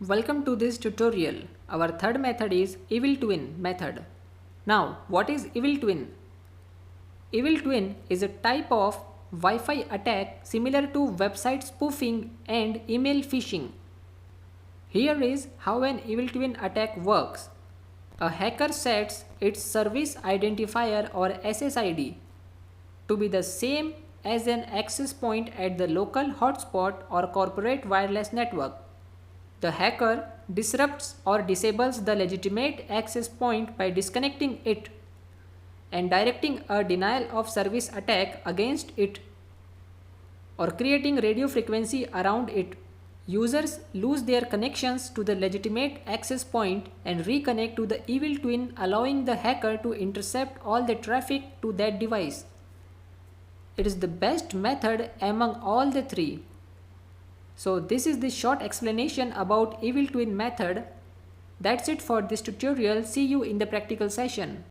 Welcome to this tutorial. Our third method is Evil Twin method. Now, what is Evil Twin? Evil Twin is a type of Wi-Fi attack similar to website spoofing and email phishing. Here is how an Evil Twin attack works. A hacker sets its service identifier or SSID to be the same as an access point at the local hotspot or corporate wireless network. The hacker disrupts or disables the legitimate access point by disconnecting it and directing a denial of service attack against it or creating radio frequency around it. Users lose their connections to the legitimate access point and reconnect to the evil twin, allowing the hacker to intercept all the traffic to that device. It is the best method among all the three. So this is the short explanation about Evil Twin method. That's it for this tutorial. See you in the practical session.